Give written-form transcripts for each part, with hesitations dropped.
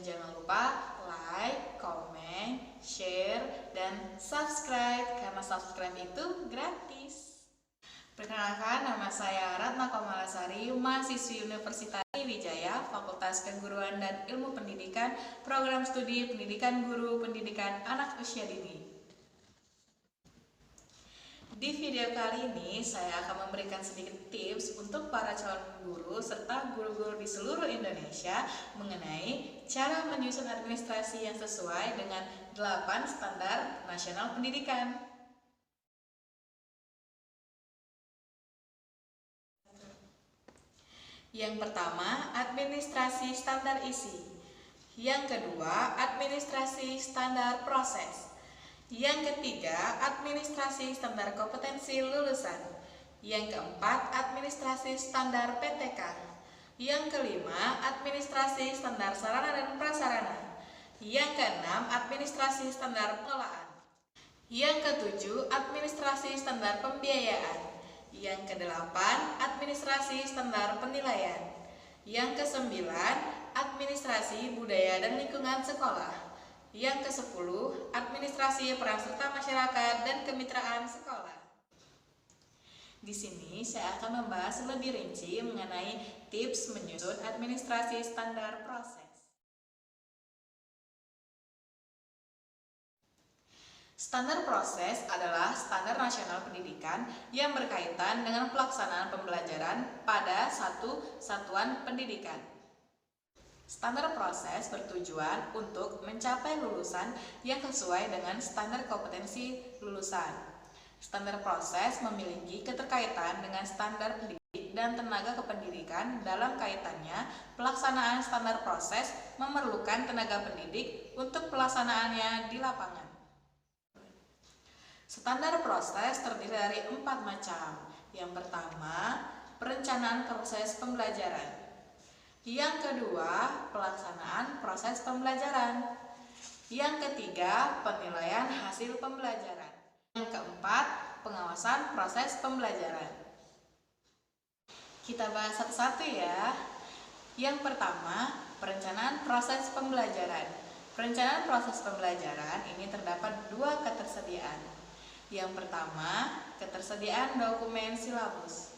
jangan lupa like, comment, share, dan subscribe karena subscribe itu gratis. Perkenalkan, nama saya Ratna Komalasari, mahasiswi Universitas Wijaya, Fakultas Keguruan dan Ilmu Pendidikan, Program Studi Pendidikan Guru Pendidikan Anak Usia Dini. Di video kali ini, saya akan memberikan sedikit tips untuk para calon guru serta guru-guru di seluruh Indonesia mengenai cara menyusun administrasi yang sesuai dengan 8 standar nasional pendidikan. Yang pertama, administrasi standar isi. Yang kedua, administrasi standar proses. Yang ketiga, administrasi standar kompetensi lulusan. Yang keempat, administrasi standar PTK. Yang kelima, administrasi standar sarana dan prasarana. Yang keenam, administrasi standar pengelolaan. Yang ketujuh, administrasi standar pembiayaan. Yang kedelapan, administrasi standar penilaian. Yang kesembilan, administrasi budaya dan lingkungan sekolah. Yang ke-10, administrasi peran serta masyarakat dan kemitraan sekolah. Di sini saya akan membahas lebih rinci mengenai tips menyusun administrasi standar proses. Standar proses adalah standar nasional pendidikan yang berkaitan dengan pelaksanaan pembelajaran pada satu satuan pendidikan. Standar proses bertujuan untuk mencapai lulusan yang sesuai dengan standar kompetensi lulusan. Standar proses memiliki keterkaitan dengan standar pendidik dan tenaga kependidikan. Dalam kaitannya, pelaksanaan standar proses memerlukan tenaga pendidik untuk pelaksanaannya di lapangan. Standar proses terdiri dari 4 macam. Yang pertama, perencanaan proses pembelajaran. Yang kedua, pelaksanaan proses pembelajaran. Yang ketiga, penilaian hasil pembelajaran. Yang keempat, pengawasan proses pembelajaran. Kita bahas satu-satu ya. Yang pertama, perencanaan proses pembelajaran. Perencanaan proses pembelajaran ini terdapat 2 ketersediaan. Yang pertama, ketersediaan dokumen silabus.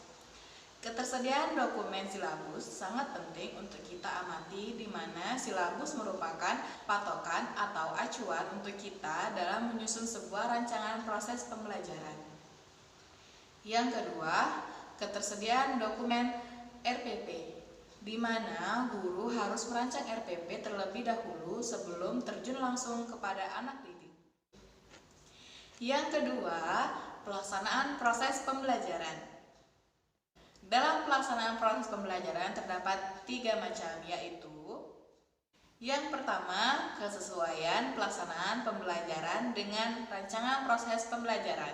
Ketersediaan dokumen silabus sangat penting untuk kita amati, di mana silabus merupakan patokan atau acuan untuk kita dalam menyusun sebuah rancangan proses pembelajaran. Yang kedua, ketersediaan dokumen RPP, di mana guru harus merancang RPP terlebih dahulu sebelum terjun langsung kepada anak didik. Yang kedua, pelaksanaan proses pembelajaran. Dalam pelaksanaan proses pembelajaran terdapat 3 macam, yaitu yang pertama, kesesuaian pelaksanaan pembelajaran dengan rancangan proses pembelajaran,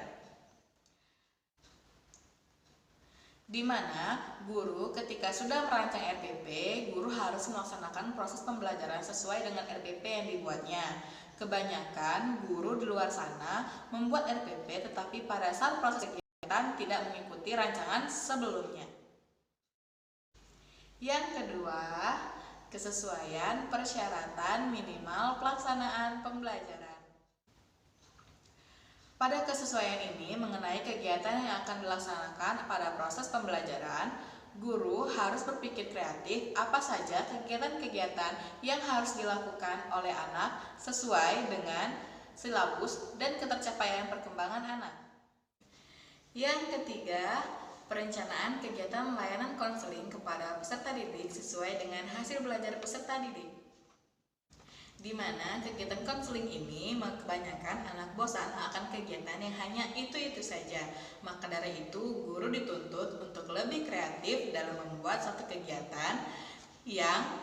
di mana guru ketika sudah merancang RPP, guru harus melaksanakan proses pembelajaran sesuai dengan RPP yang dibuatnya. Kebanyakan guru di luar sana membuat RPP tetapi pada saat proses kegiatan tidak mengikuti rancangan sebelumnya. Yang kedua, kesesuaian persyaratan minimal pelaksanaan pembelajaran. Pada kesesuaian ini mengenai kegiatan yang akan dilaksanakan pada proses pembelajaran, guru harus berpikir kreatif apa saja kegiatan-kegiatan yang harus dilakukan oleh anak sesuai dengan silabus dan ketercapaian perkembangan anak. Yang ketiga, perencanaan kegiatan layanan konseling kepada peserta didik sesuai dengan hasil belajar peserta didik, di mana kegiatan konseling ini kebanyakan anak bosan akan kegiatan yang hanya itu-itu saja. Maka dari itu, guru dituntut untuk lebih kreatif dalam membuat satu kegiatan yang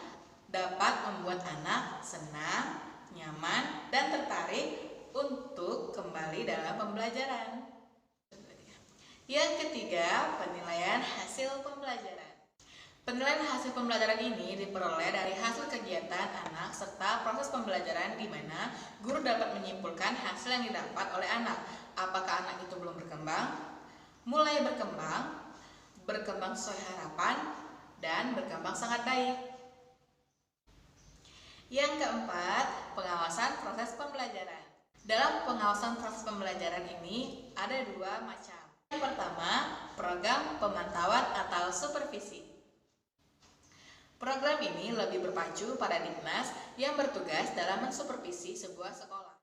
dapat membuat anak senang, nyaman, dan tertarik untuk kembali dalam pembelajaran. Yang ketiga, penilaian hasil pembelajaran. Penilaian hasil pembelajaran ini diperoleh dari hasil kegiatan anak serta proses pembelajaran, di mana guru dapat menyimpulkan hasil yang didapat oleh anak. Apakah anak itu belum berkembang, mulai berkembang sesuai harapan, dan berkembang sangat baik. Yang keempat, pengawasan proses pembelajaran. Dalam pengawasan proses pembelajaran ini ada dua macam. Yang pertama, program pemantauan atau supervisi. Program ini lebih berpacu pada Dignas yang bertugas dalam mensupervisi sebuah sekolah.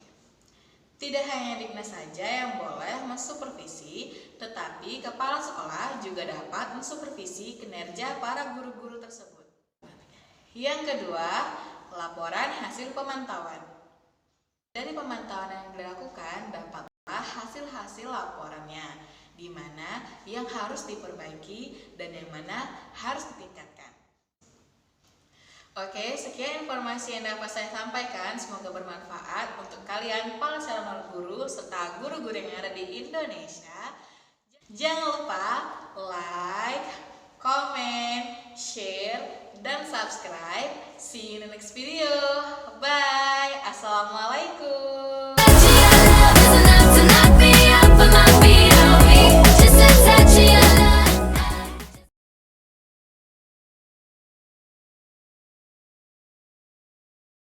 Tidak hanya Dignas saja yang boleh mensupervisi, tetapi kepala sekolah juga dapat mensupervisi kinerja para guru-guru tersebut. Yang kedua, laporan hasil pemantauan. Dari pemantauan yang dilakukan, dapatlah hasil-hasil laporannya, di mana yang harus diperbaiki dan yang mana harus ditingkatkan. Oke, sekian informasi yang dapat saya sampaikan. Semoga bermanfaat untuk kalian para calon guru serta guru-guru yang ada di Indonesia. Jangan lupa like, comment, share, dan subscribe. See you in the next video. Bye. Assalamualaikum.